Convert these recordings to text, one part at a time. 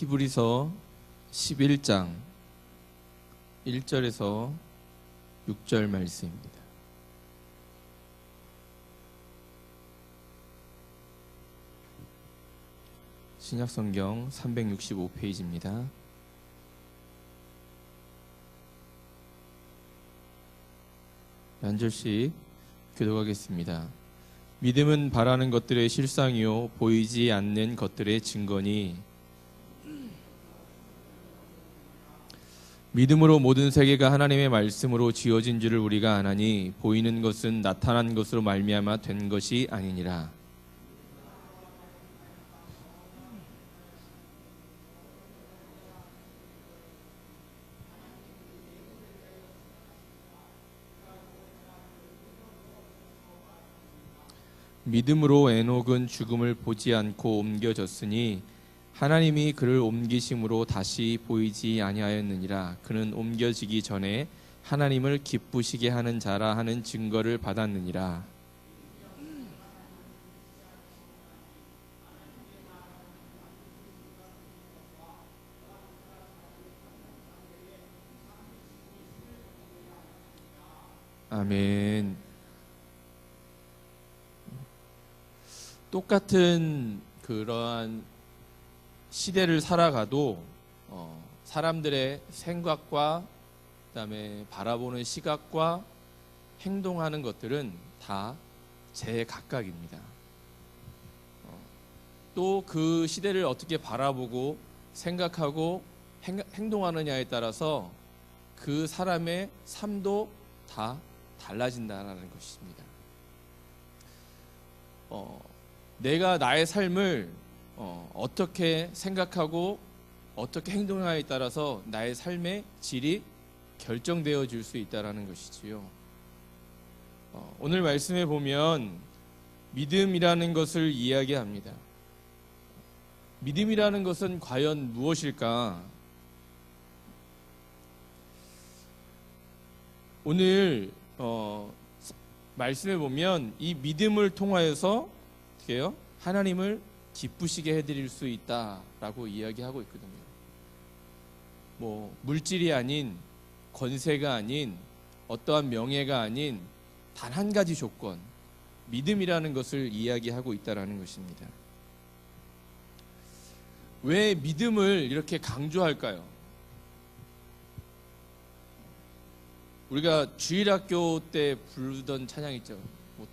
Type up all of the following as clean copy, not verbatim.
히브리서 11장 1절에서 6절 말씀입니다. 신약성경 365페이지입니다. 한 절씩 교독하겠습니다. 믿음은 바라는 것들의 실상이요 보이지 않는 것들의 증거니 믿음으로 모든 세계가 하나님의 말씀으로 지어진 줄을 우리가 아나니 보이는 것은 나타난 것으로 말미암아 된 것이 아니니라. 믿음으로 에녹은 죽음을 보지 않고 옮겨졌으니 하나님이 그를 옮기심으로 다시 보이지 아니하였느니라. 그는 옮겨지기 전에 하나님을 기쁘시게 하는 자라 하는 증거를 받았느니라. 아멘. 똑같은 그러한 시대를 살아가도 사람들의 생각과 그다음에 바라보는 시각과 행동하는 것들은 다 제각각입니다. 또 그 시대를 어떻게 바라보고 생각하고 행동하느냐에 따라서 그 사람의 삶도 다 달라진다는 것입니다. 내가 나의 삶을 어떻게 생각하고 어떻게 행동하냐에 따라서 나의 삶의 질이 결정되어질 수 있다는 것이지요. 오늘 말씀에 보면 믿음이라는 것을 이야기합니다. 믿음이라는 것은 과연 무엇일까? 오늘 말씀에 보면 이 믿음을 통하여서 어떻게 해요? 하나님을 기쁘시게 해드릴 수 있다라고 이야기하고 있거든요. 물질이 아닌, 권세가 아닌, 어떠한 명예가 아닌 단 한 가지 조건, 믿음이라는 것을 이야기하고 있다라는 것입니다. 왜 믿음을 이렇게 강조할까요? 우리가 주일학교 때 부르던 찬양 있죠.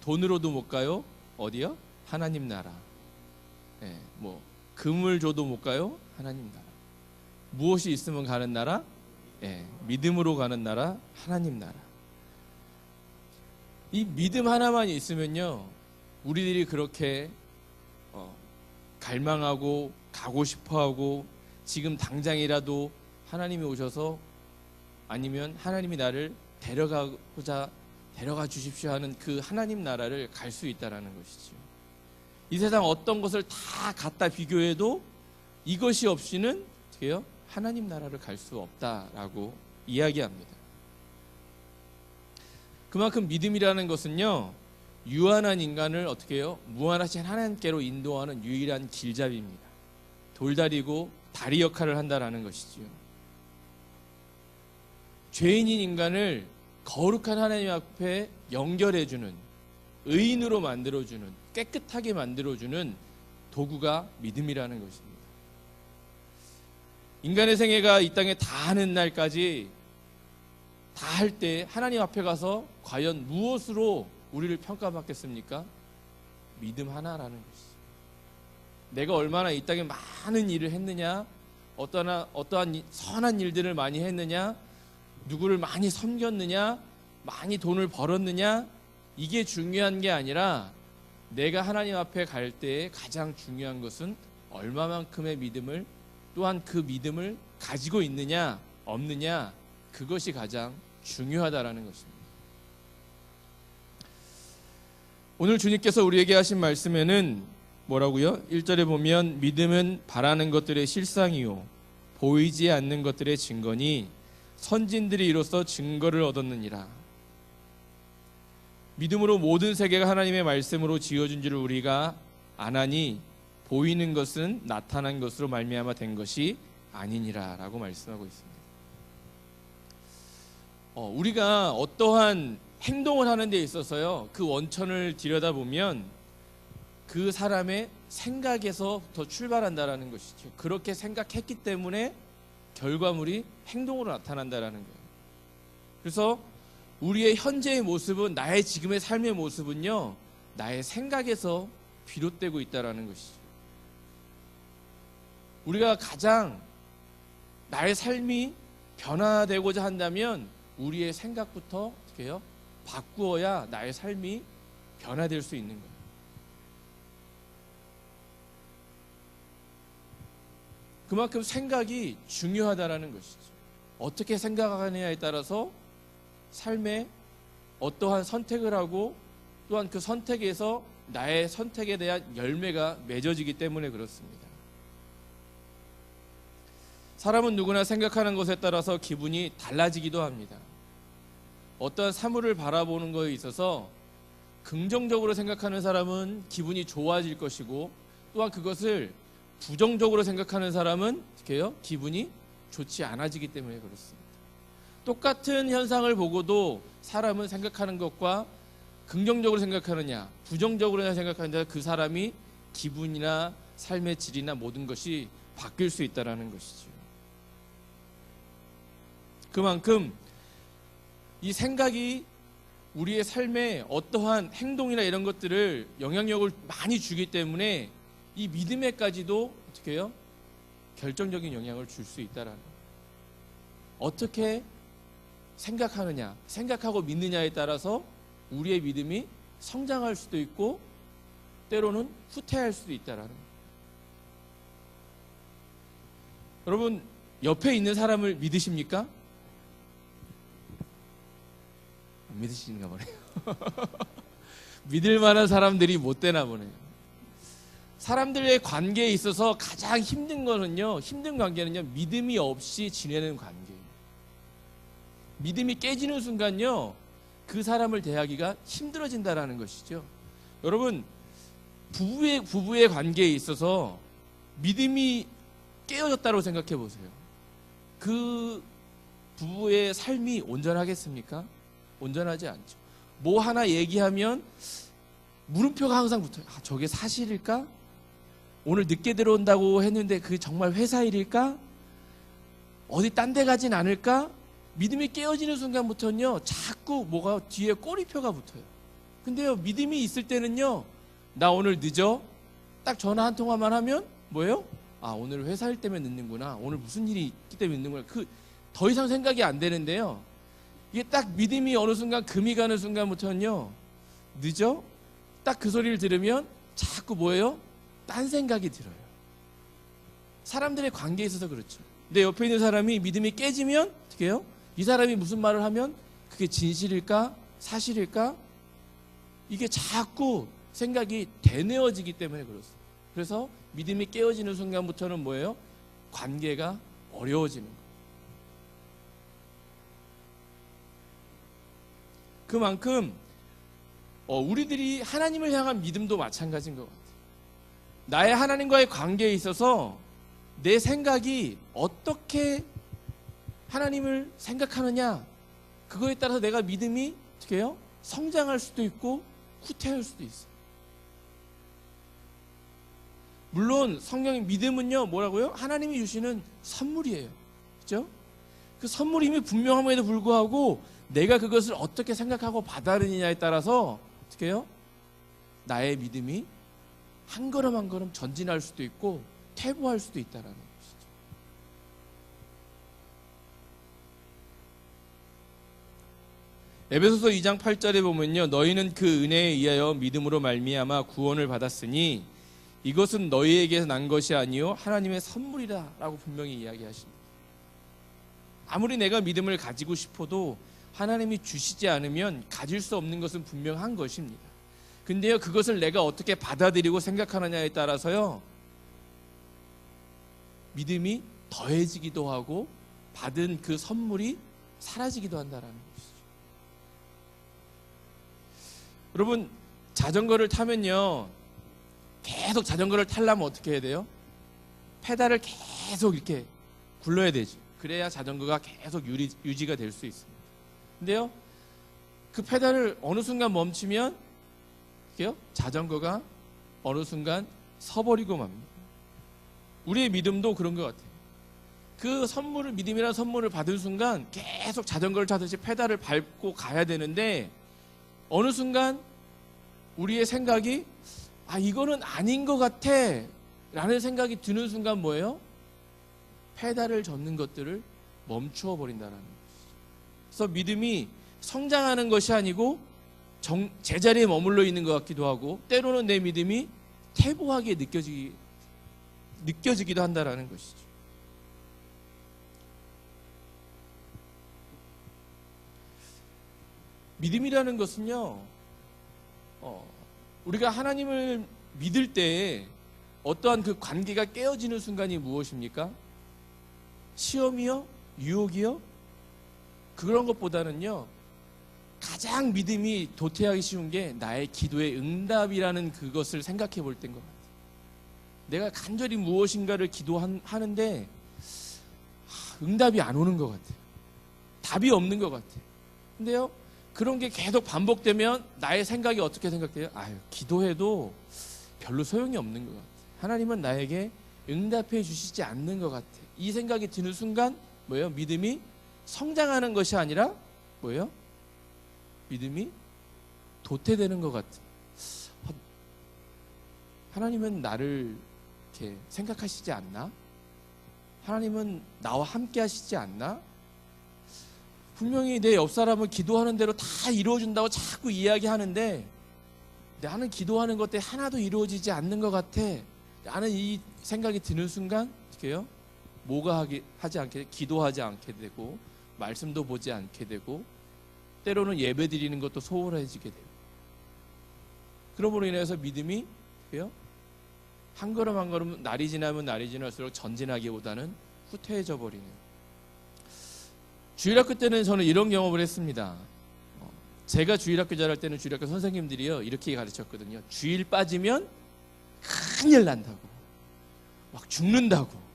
돈으로도 못 가요. 어디요? 하나님 나라. 금을 줘도 못 가요. 하나님 나라. 무엇이 있으면 가는 나라? 믿음으로 가는 나라, 하나님 나라. 이 믿음 하나만 있으면요, 우리들이 그렇게 갈망하고 가고 싶어하고 지금 당장이라도 하나님이 오셔서 아니면 하나님이 나를 데려가 주십시오 하는 그 하나님 나라를 갈 수 있다라는 것이죠. 이 세상 어떤 것을 다 갖다 비교해도 이것이 없이는 어떻게 해요? 하나님 나라를 갈 수 없다라고 이야기합니다. 그만큼 믿음이라는 것은요, 유한한 인간을 어떻게 해요? 무한하신 하나님께로 인도하는 유일한 길잡이입니다. 돌다리고 다리 역할을 한다라는 것이지요. 죄인인 인간을 거룩한 하나님 앞에 연결해주는, 의인으로 만들어주는, 깨끗하게 만들어주는 도구가 믿음이라는 것입니다. 인간의 생애가 이 땅에 다 하는 날까지 다 할 때 하나님 앞에 가서 과연 무엇으로 우리를 평가받겠습니까? 믿음 하나라는 것이죠. 내가 얼마나 이 땅에 많은 일을 했느냐, 어떠한 선한 일들을 많이 했느냐, 누구를 많이 섬겼느냐, 많이 돈을 벌었느냐, 이게 중요한 게 아니라 내가 하나님 앞에 갈 때 가장 중요한 것은 얼마만큼의 믿음을, 또한 그 믿음을 가지고 있느냐 없느냐, 그것이 가장 중요하다라는 것입니다. 오늘 주님께서 우리에게 하신 말씀에는 뭐라고요? 1절에 보면 믿음은 바라는 것들의 실상이요 보이지 않는 것들의 증거니 선진들이 이로써 증거를 얻었느니라. 믿음으로 모든 세계가 하나님의 말씀으로 지어진 줄을 우리가 아나니 보이는 것은 나타난 것으로 말미암아 된 것이 아니니라라고 말씀하고 있습니다. 우리가 어떠한 행동을 하는 데 있어서요, 그 원천을 들여다보면 그 사람의 생각에서부터 출발한다라는 것이죠. 그렇게 생각했기 때문에 결과물이 행동으로 나타난다라는 거예요. 그래서 우리의 현재의 모습은, 나의 지금의 삶의 모습은요, 나의 생각에서 비롯되고 있다라는 것이죠. 우리가 가장 나의 삶이 변화되고자 한다면 우리의 생각부터 어떻게 해요? 바꾸어야 나의 삶이 변화될 수 있는 거예요. 그만큼 생각이 중요하다라는 것이죠. 어떻게 생각하느냐에 따라서 삶에 어떠한 선택을 하고 또한 그 선택에서 나의 선택에 대한 열매가 맺어지기 때문에 그렇습니다. 사람은 누구나 생각하는 것에 따라서 기분이 달라지기도 합니다. 어떠한 사물을 바라보는 것에 있어서 긍정적으로 생각하는 사람은 기분이 좋아질 것이고, 또한 그것을 부정적으로 생각하는 사람은 어떻게 해요? 기분이 좋지 않아지기 때문에 그렇습니다. 똑같은 현상을 보고도 사람은 생각하는 것과 긍정적으로 생각하느냐 부정적으로 생각하느냐, 그 사람이 기분이나 삶의 질이나 모든 것이 바뀔 수 있다는 것이죠. 그만큼 이 생각이 우리의 삶에 어떠한 행동이나 이런 것들을 영향력을 많이 주기 때문에 이 믿음에까지도 어떻게 해요? 결정적인 영향을 줄 수 있다라는 거예요. 어떻게 생각하느냐, 생각하고 믿느냐에 따라서 우리의 믿음이 성장할 수도 있고 때로는 후퇴할 수도 있다라는 거예요. 여러분, 옆에 있는 사람을 믿으십니까? 안 믿으시는가 보네요. 믿을 만한 사람들이 못 되나 보네요. 사람들의 관계에 있어서 가장 힘든 관계는요, 믿음이 없이 지내는 관계예요. 믿음이 깨지는 순간요, 그 사람을 대하기가 힘들어진다라는 것이죠. 여러분, 부부의 관계에 있어서 믿음이 깨어졌다고 생각해 보세요. 그 부부의 삶이 온전하겠습니까? 온전하지 않죠. 뭐 하나 얘기하면 물음표가 항상 붙어요. 저게 사실일까? 오늘 늦게 들어온다고 했는데 그게 정말 회사 일일까? 어디 딴 데 가진 않을까? 믿음이 깨어지는 순간부터는요, 자꾸 뭐가 뒤에 꼬리표가 붙어요. 근데요, 믿음이 있을 때는요, 나 오늘 늦어? 딱 전화 한 통화만 하면 뭐예요? 오늘 회사 일 때문에 늦는구나. 오늘 무슨 일이 있기 때문에 늦는구나. 더 이상 생각이 안 되는데요, 이게 딱 믿음이 어느 순간 금이 가는 순간부터는요, 늦어? 딱 그 소리를 들으면 자꾸 뭐예요? 딴 생각이 들어요. 사람들의 관계에 있어서 그렇죠. 내 옆에 있는 사람이 믿음이 깨지면 어떻게 해요? 이 사람이 무슨 말을 하면 그게 진실일까? 사실일까? 이게 자꾸 생각이 되뇌어지기 때문에 그렇습니다. 그래서 믿음이 깨어지는 순간부터는 뭐예요? 관계가 어려워지는 거예요. 그만큼 우리들이 하나님을 향한 믿음도 마찬가지인 것 같아요. 나의 하나님과의 관계에 있어서 내 생각이 어떻게 하나님을 생각하느냐, 그거에 따라서 내가 믿음이 어떻게 해요? 성장할 수도 있고 후퇴할 수도 있어요. 물론 성경의 믿음은요, 뭐라고요? 하나님이 주시는 선물이에요. 그렇죠? 그 선물임이 분명함에도 불구하고 내가 그것을 어떻게 생각하고 받아들이냐에 따라서 어떻게 해요? 나의 믿음이 한 걸음 한 걸음 전진할 수도 있고 퇴보할 수도 있다는 것이죠. 에베소서 2장 8절에 보면요, 너희는 그 은혜에 의하여 믿음으로 말미암아 구원을 받았으니 이것은 너희에게서 난 것이 아니요 하나님의 선물이다 라고 분명히 이야기하십니다. 아무리 내가 믿음을 가지고 싶어도 하나님이 주시지 않으면 가질 수 없는 것은 분명한 것입니다. 근데요, 그것을 내가 어떻게 받아들이고 생각하느냐에 따라서요, 믿음이 더해지기도 하고 받은 그 선물이 사라지기도 한다는 것이죠. 여러분, 자전거를 타면요, 계속 자전거를 타려면 어떻게 해야 돼요? 페달을 계속 이렇게 굴러야 되죠. 그래야 자전거가 계속 유지가 될 수 있습니다. 근데요, 그 페달을 어느 순간 멈추면 자전거가 어느 순간 서버리고 맙니다. 우리의 믿음도 그런 것 같아요. 그 선물을, 믿음이라는 선물을 받은 순간 계속 자전거를 타듯이 페달을 밟고 가야 되는데, 어느 순간 우리의 생각이 이거는 아닌 것 같아 라는 생각이 드는 순간 뭐예요? 페달을 젓는 것들을 멈추어 버린다는 거죠. 그래서 믿음이 성장하는 것이 아니고 제자리에 머물러 있는 것 같기도 하고, 때로는 내 믿음이 퇴보하게 느껴지기도 한다라는 것이죠. 믿음이라는 것은요, 우리가 하나님을 믿을 때 어떠한 그 관계가 깨어지는 순간이 무엇입니까? 시험이요? 유혹이요? 그런 것보다는요, 가장 믿음이 도태하기 쉬운 게 나의 기도의 응답이라는 그것을 생각해 볼 때인 것 같아요. 내가 간절히 무엇인가를 기도하는데 응답이 안 오는 것 같아요. 답이 없는 것 같아요. 근데요, 그런 게 계속 반복되면 나의 생각이 어떻게 생각돼요? 기도해도 별로 소용이 없는 것 같아요. 하나님은 나에게 응답해 주시지 않는 것 같아요. 이 생각이 드는 순간 뭐예요? 믿음이 성장하는 것이 아니라 뭐예요? 믿음이 도태되는 것 같아요. 하나님은 나를 이렇게 생각하시지 않나? 하나님은 나와 함께 하시지 않나? 분명히 내 옆 사람은 기도하는 대로 다 이루어진다고 자꾸 이야기하는데 나는 기도하는 것 때문에 하나도 이루어지지 않는 것 같아. 나는 이 생각이 드는 순간 어떻게 해요? 뭐가 하지 않게, 기도하지 않게 되고, 말씀도 보지 않게 되고, 때로는 예배 드리는 것도 소홀해지게 돼요. 그러므로 인해서 믿음이 한 걸음 한 걸음 날이 지나면 날이 지날수록 전진하기보다는 후퇴해져 버리는. 주일학교 때는 저는 이런 경험을 했습니다. 제가 주일학교 잘할 때는 주일학교 선생님들이요, 이렇게 가르쳤거든요. 주일 빠지면 큰일 난다고, 막 죽는다고,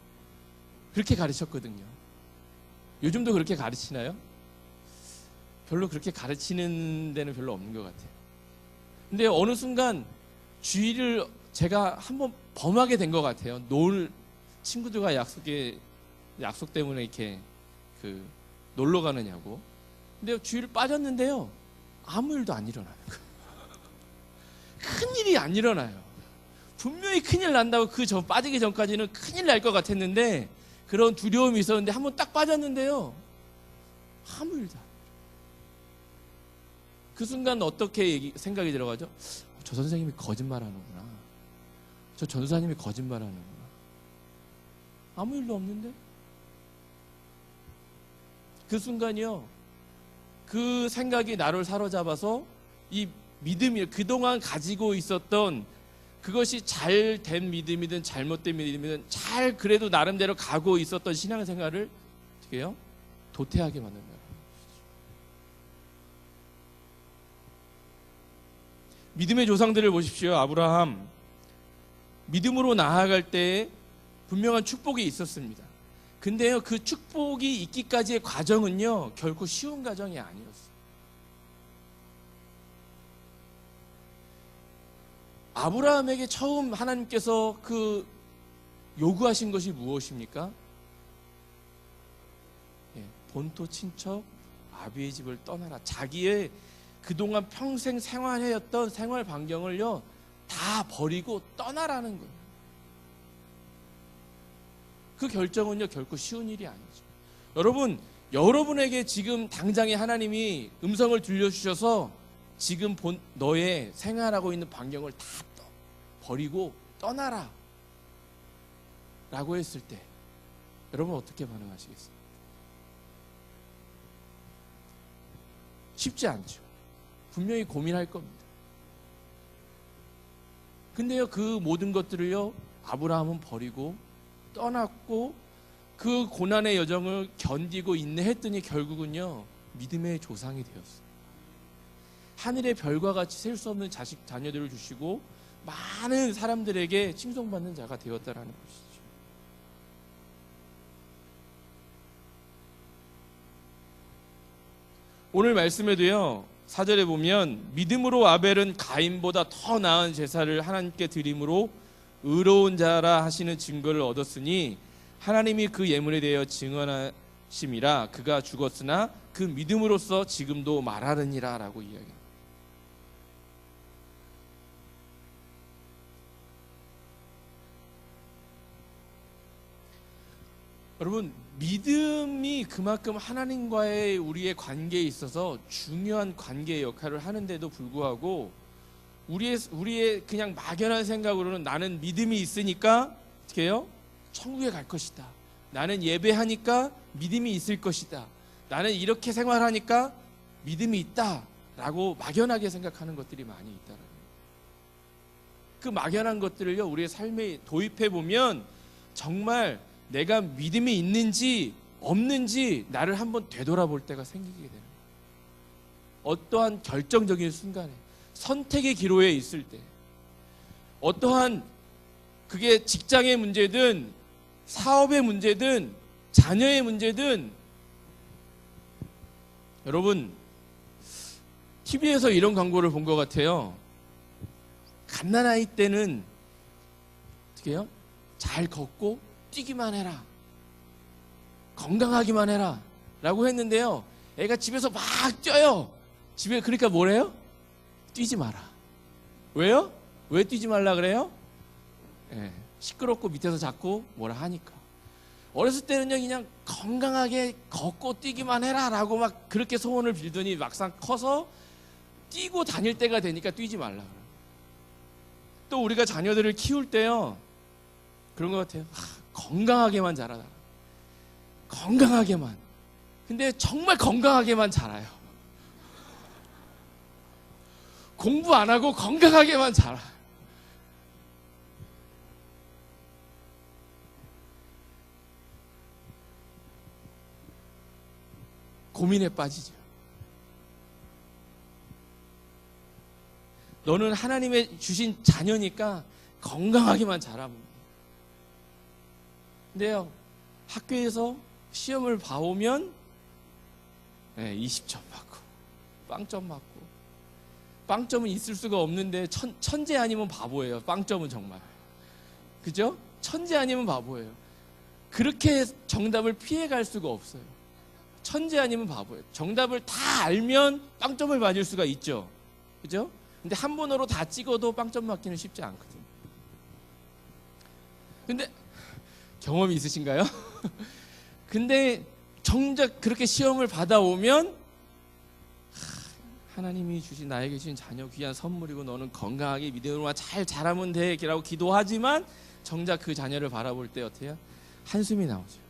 그렇게 가르쳤거든요. 요즘도 그렇게 가르치나요? 별로 그렇게 가르치는 데는 별로 없는 것 같아요. 근데 어느 순간 주일을 제가 한번 범하게 된 것 같아요. 친구들과 약속 때문에 이렇게 놀러 가느냐고. 근데 주일 빠졌는데요, 아무 일도 안 일어나는 거예요. 큰일이 안 일어나요. 분명히 큰일 난다고 빠지기 전까지는 큰일 날 것 같았는데, 그런 두려움이 있었는데 한번 딱 빠졌는데요, 아무 일도 안 일어나요. 그 순간 어떻게 생각이 들어가죠? 저 선생님이 거짓말하는구나. 저 전도사님이 거짓말하는구나. 아무 일도 없는데? 그 순간이요, 그 생각이 나를 사로잡아서 이 믿음이 그동안 가지고 있었던 그것이 잘된 믿음이든 잘못된 믿음이든 그래도 나름대로 가고 있었던 신앙생활을 어떻게 해요? 도태하게 만든다. 믿음의 조상들을 보십시오. 아브라함, 믿음으로 나아갈 때에 분명한 축복이 있었습니다. 근데요, 그 축복이 있기까지의 과정은요, 결코 쉬운 과정이 아니었어요. 아브라함에게 처음 하나님께서 요구하신 것이 무엇입니까? 본토 친척 아비의 집을 떠나라. 자기의 그동안 평생 생활해왔던 생활 반경을요, 다 버리고 떠나라는 거예요. 그 결정은요, 결코 쉬운 일이 아니죠. 여러분에게 지금 당장에 하나님이 음성을 들려주셔서 지금 너의 생활하고 있는 반경을 다 버리고 떠나라 라고 했을 때 여러분 어떻게 반응하시겠어요? 쉽지 않죠. 분명히 고민할 겁니다. 근데요, 그 모든 것들을요, 아브라함은 버리고 떠났고 그 고난의 여정을 견디고 인내했더니 결국은요, 믿음의 조상이 되었어요. 하늘의 별과 같이 셀 수 없는 자녀들을 주시고 많은 사람들에게 칭송받는 자가 되었다라는 것이죠. 오늘 말씀에도요, 4절에 보면 믿음으로 아벨은 가인보다 더 나은 제사를 하나님께 드림으로 의로운 자라 하시는 증거를 얻었으니 하나님이 그 예물에 대하여 증언하심이라. 그가 죽었으나 그 믿음으로써 지금도 말하느니라 라고 이야기합니다. 여러분, 믿음이 그만큼 하나님과의 우리의 관계에 있어서 중요한 관계의 역할을 하는데도 불구하고 우리의 그냥 막연한 생각으로는 나는 믿음이 있으니까 어떻게 해요? 천국에 갈 것이다. 나는 예배하니까 믿음이 있을 것이다. 나는 이렇게 생활하니까 믿음이 있다 라고 막연하게 생각하는 것들이 많이 있다는 거예요. 그 막연한 것들을요, 우리의 삶에 도입해 보면 정말 내가 믿음이 있는지 없는지 나를 한번 되돌아볼 때가 생기게 되는 거예요. 어떠한 결정적인 순간에, 선택의 기로에 있을 때, 어떠한 그게 직장의 문제든 사업의 문제든 자녀의 문제든, 여러분 TV에서 이런 광고를 본 것 같아요. 갓난아이 때는 어떻게 해요? 잘 걷고 뛰기만 해라, 건강하기만 해라 라고 했는데요, 애가 집에서 막 뛰어요. 집에, 그러니까 뭐래요? 뛰지 마라. 왜요? 왜 뛰지 말라 그래요? 시끄럽고 밑에서 자꾸 뭐라 하니까. 어렸을 때는요, 그냥 건강하게 걷고 뛰기만 해라 라고 막 그렇게 소원을 빌더니 막상 커서 뛰고 다닐 때가 되니까 뛰지 말라 그래요. 또 우리가 자녀들을 키울 때요, 그런 것 같아요. 건강하게만 자라라. 건강하게만. 근데 정말 건강하게만 자라요. 공부 안 하고 건강하게만 자라. 고민에 빠지죠. 너는 하나님의 주신 자녀니까 건강하게만 자라면 돼. 근데요, 학교에서 시험을 봐오면 20점 맞고 빵점 맞고. 빵점은 있을 수가 없는데 천재 아니면 바보예요. 빵점은 정말. 그죠? 천재 아니면 바보예요. 그렇게 정답을 피해갈 수가 없어요. 천재 아니면 바보예요. 정답을 다 알면 빵점을 맞을 수가 있죠. 그죠? 근데 한 번으로 다 찍어도 빵점 맞기는 쉽지 않거든요. 근데 경험이 있으신가요? 근데 정작 그렇게 시험을 받아오면 하나님이 주신, 나에게 주신 자녀 귀한 선물이고 너는 건강하게 믿음으로만 잘 자라면 돼 라고 기도하지만 정작 그 자녀를 바라볼 때 어때요? 한숨이 나오죠.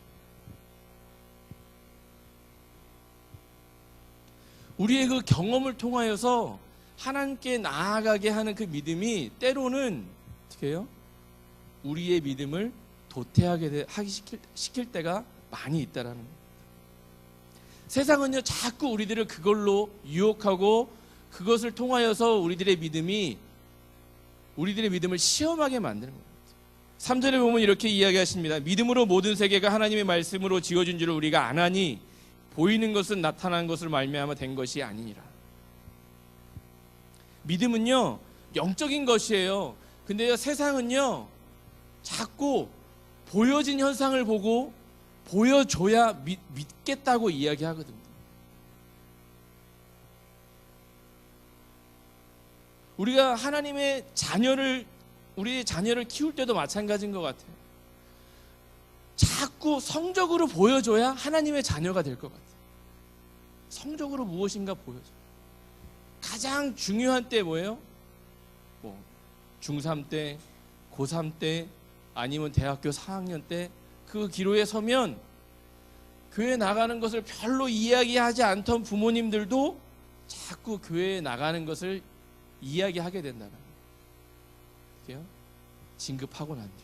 우리의 그 경험을 통하여서 하나님께 나아가게 하는 그 믿음이 때로는 어떻게 해요? 우리의 믿음을 도태하게 시킬 때가 많이 있다라는 거예요. 세상은요, 자꾸 우리들을 그걸로 유혹하고 그것을 통하여서 우리들의 믿음을 시험하게 만드는 거예요. 3절에 보면 이렇게 이야기하십니다. 믿음으로 모든 세계가 하나님의 말씀으로 지어진 줄을 우리가 아나니 보이는 것은 나타난 것을 말미암아 된 것이 아니니라. 믿음은요, 영적인 것이에요. 근데요, 세상은요, 자꾸 보여진 현상을 보고 보여줘야 믿겠다고 이야기하거든요. 우리가 하나님의 우리의 자녀를 키울 때도 마찬가지인 것 같아요. 자꾸 성적으로 보여줘야 하나님의 자녀가 될 것 같아요. 성적으로 무엇인가 보여줘. 가장 중요한 때 뭐예요? 중3 때, 고3 때, 아니면 대학교 4학년 때 그 기로에 서면 교회 나가는 것을 별로 이야기하지 않던 부모님들도 자꾸 교회에 나가는 것을 이야기하게 된다는 거예요. 진급하고 난 뒤,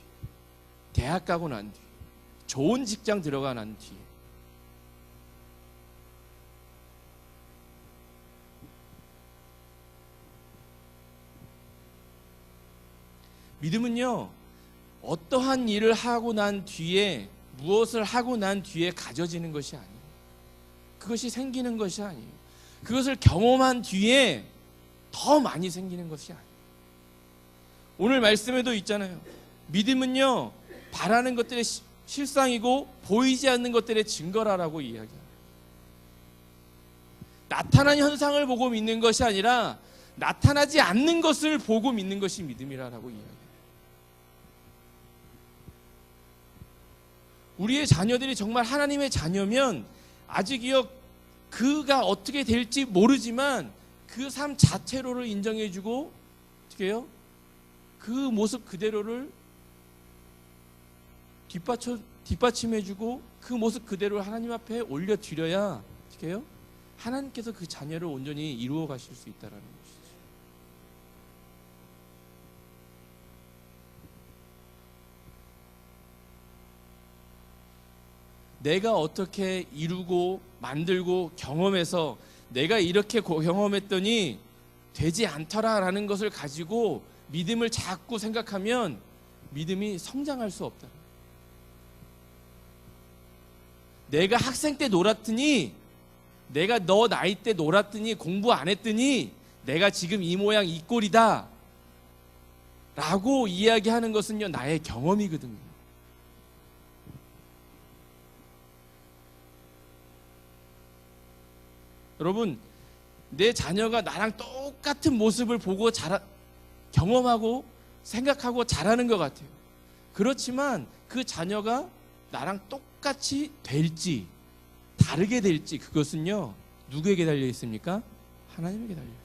대학 가고 난 뒤, 좋은 직장 들어가 난 뒤에. 믿음은요, 어떠한 일을 하고 난 뒤에, 무엇을 하고 난 뒤에 가져지는 것이 아니에요. 그것이 생기는 것이 아니에요. 그것을 경험한 뒤에 더 많이 생기는 것이 아니에요. 오늘 말씀에도 있잖아요. 믿음은요, 바라는 것들의 실상이고 보이지 않는 것들의 증거라라고 이야기합니다. 나타난 현상을 보고 믿는 것이 아니라 나타나지 않는 것을 보고 믿는 것이 믿음이라고 이야기해요. 우리의 자녀들이 정말 하나님의 자녀면 아직이요, 그가 어떻게 될지 모르지만 그 삶 자체로를 인정해주고, 어떻게 해요? 그 모습 그대로를 뒷받침해주고 그 모습 그대로 하나님 앞에 올려드려야, 어떻게 해요? 하나님께서 그 자녀를 온전히 이루어 가실 수 있다는 것이죠. 내가 어떻게 이루고 만들고 경험해서 내가 이렇게 경험했더니 되지 않더라라는 것을 가지고 믿음을 자꾸 생각하면 믿음이 성장할 수 없다. 내가 학생 때 놀았더니, 내가 너 나이 때 놀았더니 공부 안 했더니 내가 지금 이 모양 이 꼴이다 라고 이야기하는 것은요, 나의 경험이거든요. 여러분, 내 자녀가 나랑 똑같은 모습을 보고 경험하고 생각하고 자라는 것 같아요. 그렇지만 그 자녀가 나랑 똑같이 될지 다르게 될지, 그것은요, 누구에게 달려 있습니까? 하나님에게 달려 있어요.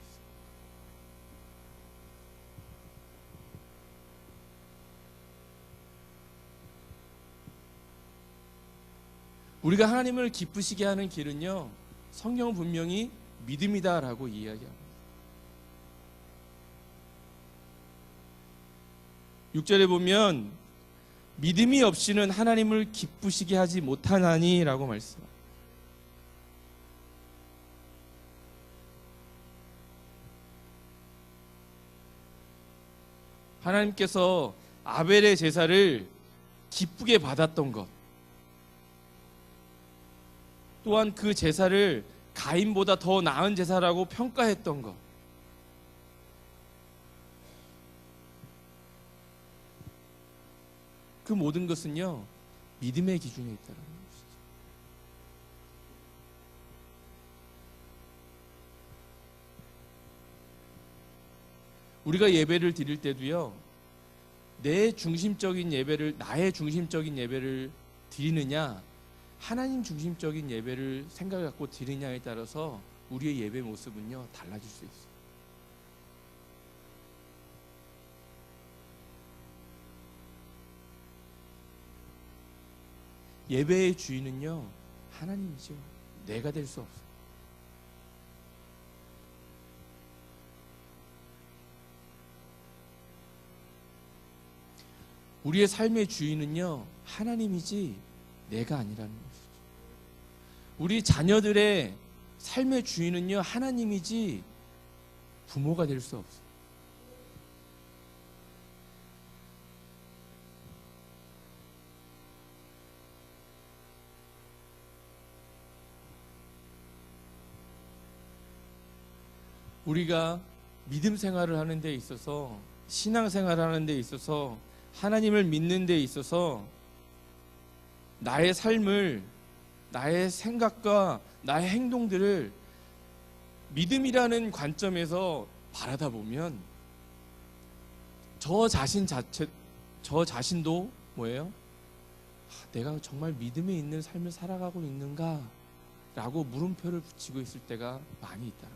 우리가 하나님을 기쁘시게 하는 길은요, 성경은 분명히 믿음이다라고 이야기합니다. 6절에 보면 믿음이 없이는 하나님을 기쁘시게 하지 못하나니 라고 말씀합니다. 하나님께서 아벨의 제사를 기쁘게 받았던 것, 또한 그 제사를 가인보다 더 나은 제사라고 평가했던 것, 그 모든 것은요, 믿음의 기준에 있다는 것이죠. 우리가 예배를 드릴 때도요, 내 중심적인 예배를, 나의 중심적인 예배를 드리느냐, 하나님 중심적인 예배를 생각을 갖고 드리냐에 따라서 우리의 예배 모습은요, 달라질 수 있어요. 예배의 주인은요, 하나님이죠. 내가 될 수 없어요. 우리의 삶의 주인은요, 하나님이지 내가 아니라는 것이죠. 우리 자녀들의 삶의 주인은요, 하나님이지 부모가 될 수 없어요. 우리가 믿음 생활을 하는 데 있어서, 신앙 생활을 하는 데 있어서, 하나님을 믿는 데 있어서 나의 삶을, 나의 생각과 나의 행동들을 믿음이라는 관점에서 바라다 보면 저 자신도 뭐예요? 내가 정말 믿음에 있는 삶을 살아가고 있는가? 라고 물음표를 붙이고 있을 때가 많이 있다.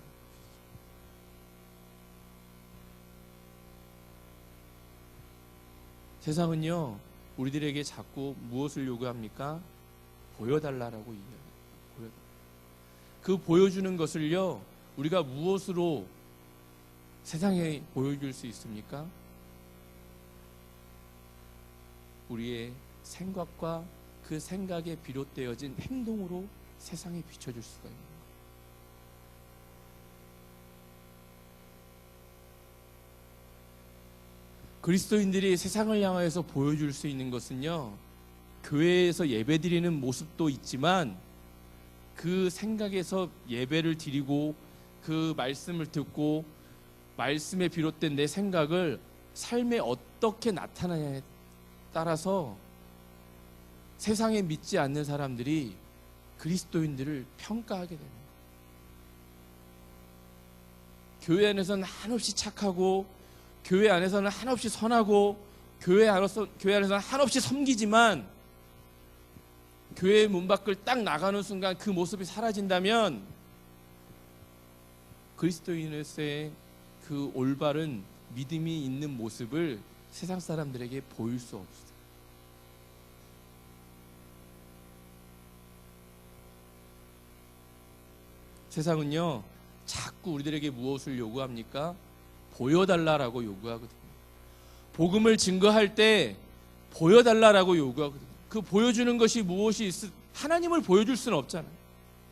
세상은요, 우리들에게 자꾸 무엇을 요구합니까? 보여달라라고 이야기해요. 그 보여주는 것을요, 우리가 무엇으로 세상에 보여줄 수 있습니까? 우리의 생각과 그 생각에 비롯되어진 행동으로 세상에 비춰줄 수가 있는 거예요. 그리스도인들이 세상을 향하여서 보여줄 수 있는 것은요, 교회에서 예배드리는 모습도 있지만 그 생각에서 예배를 드리고 그 말씀을 듣고 말씀에 비롯된 내 생각을 삶에 어떻게 나타나냐에 따라서 세상에 믿지 않는 사람들이 그리스도인들을 평가하게 됩니다. 교회 안에서는 한없이 착하고, 교회 안에서는 한없이 선하고, 교회 안에서는 한없이 섬기지만 교회 문 밖을 딱 나가는 순간 그 모습이 사라진다면 그리스도인으로서의 그 올바른 믿음이 있는 모습을 세상 사람들에게 보일 수 없어요. 세상은요, 자꾸 우리들에게 무엇을 요구합니까? 보여달라라고 요구하거든요. 복음을 증거할 때 보여달라라고 요구하거든요. 그 보여주는 것이 무엇이 하나님을 보여줄 수는 없잖아요.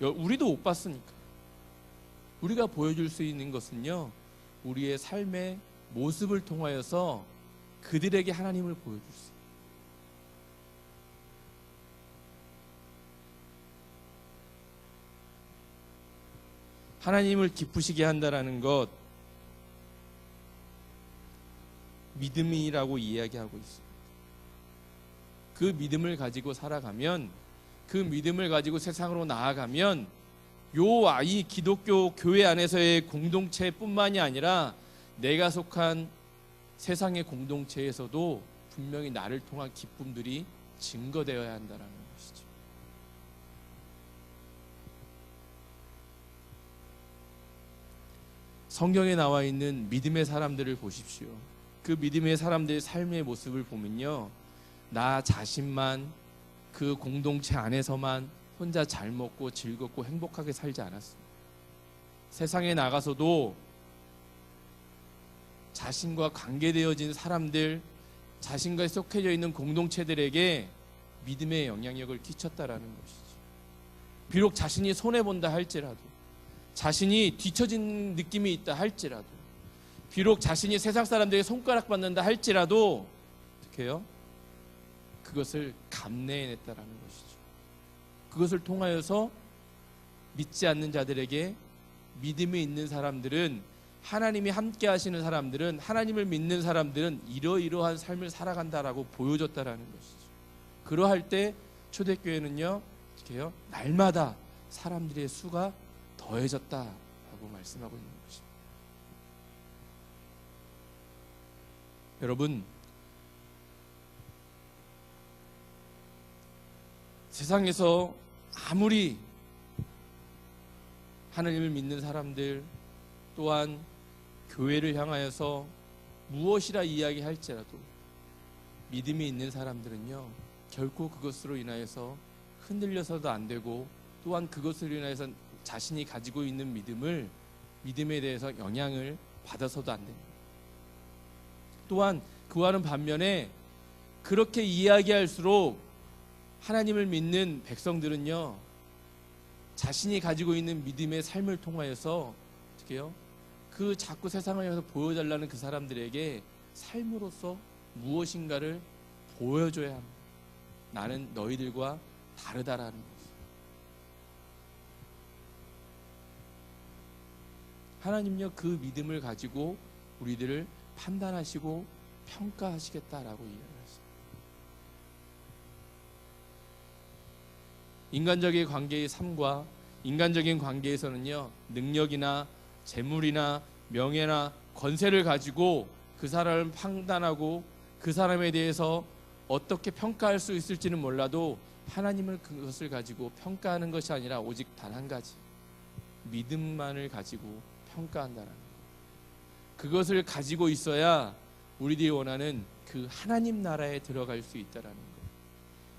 우리도 못 봤으니까. 우리가 보여줄 수 있는 것은요, 우리의 삶의 모습을 통하여서 그들에게 하나님을 보여줄 수 있어요. 하나님을 기쁘시게 한다라는 것, 믿음이라고 이야기하고 있습니다. 그 믿음을 가지고 살아가면, 그 믿음을 가지고 세상으로 나아가면 이 기독교 교회 안에서의 공동체뿐만이 아니라 내가 속한 세상의 공동체에서도 분명히 나를 통한 기쁨들이 증거되어야 한다는 것이죠. 성경에 나와 있는 믿음의 사람들을 보십시오. 그 믿음의 사람들의 삶의 모습을 보면요, 나 자신만 그 공동체 안에서만 혼자 잘 먹고 즐겁고 행복하게 살지 않았습니다. 세상에 나가서도 자신과 관계되어진 사람들, 자신과 속해져 있는 공동체들에게 믿음의 영향력을 끼쳤다라는 것이죠. 비록 자신이 손해본다 할지라도, 자신이 뒤처진 느낌이 있다 할지라도, 비록 자신이 세상 사람들에게 손가락 받는다 할지라도 어떻게 해요? 그것을 감내해냈다라는 것이죠. 그것을 통하여서 믿지 않는 자들에게, 믿음이 있는 사람들은, 하나님이 함께 하시는 사람들은, 하나님을 믿는 사람들은 이러이러한 삶을 살아간다라고 보여줬다라는 것이죠. 그러할 때 초대교회는요, 어떻게 해요? 날마다 사람들의 수가 더해졌다라고 말씀하고 있는 것입니다. 여러분, 세상에서 아무리 하나님을 믿는 사람들, 또한 교회를 향하여서 무엇이라 이야기할지라도 믿음이 있는 사람들은요, 결코 그것으로 인하여서 흔들려서도 안 되고, 또한 그것으로 인하여서 자신이 가지고 있는 믿음에 대해서 영향을 받아서도 안 됩니다. 또한 그와는 반면에 그렇게 이야기할수록 하나님을 믿는 백성들은요, 자신이 가지고 있는 믿음의 삶을 통하여서 어떻게 해요? 그 자꾸 세상을 향해서 보여달라는 그 사람들에게 삶으로서 무엇인가를 보여줘야 합니다. 나는 너희들과 다르다라는 것. 하나님요, 그 믿음을 가지고 우리들을 판단하시고 평가하시겠다라고 이야기합니다. 인간적인 관계의 삶과 인간적인 관계에서는요, 능력이나 재물이나 명예나 권세를 가지고 그 사람을 판단하고 그 사람에 대해서 어떻게 평가할 수 있을지는 몰라도 하나님을 그것을 가지고 평가하는 것이 아니라 오직 단 한 가지, 믿음만을 가지고 평가한다는 것. 그것을 가지고 있어야 우리들이 원하는 그 하나님 나라에 들어갈 수 있다는 것.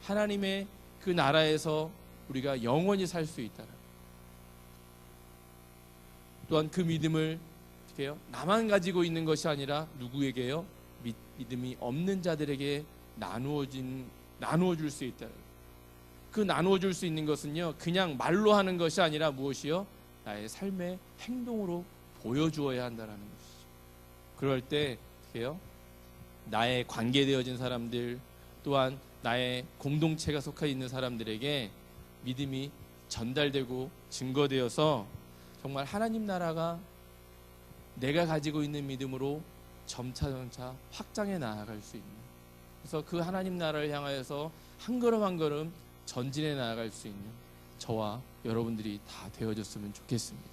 하나님의 그 나라에서 우리가 영원히 살 수 있다는 것. 또한 그 믿음을 어떻게 해요? 나만 가지고 있는 것이 아니라 누구에게요? 믿음이 없는 자들에게 나누어줄 수 있다는 것. 그 나누어줄 수 있는 것은요, 그냥 말로 하는 것이 아니라 무엇이요? 나의 삶의 행동으로 보여주어야 한다는 것이죠. 그럴 때 어떻게 해요? 나의 관계되어진 사람들, 또한 나의 공동체가 속해 있는 사람들에게 믿음이 전달되고 증거되어서 정말 하나님 나라가 내가 가지고 있는 믿음으로 점차 확장해 나아갈 수 있는, 그래서 그 하나님 나라를 향하여서 한 걸음 한 걸음 전진해 나아갈 수 있는 저와 여러분들이 다 되어졌으면 좋겠습니다.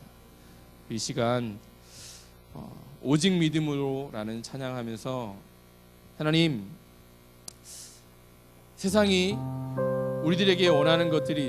이 시간 오직 믿음으로 라는 찬양하면서, 하나님, 세상이 우리들에게 원하는 것들이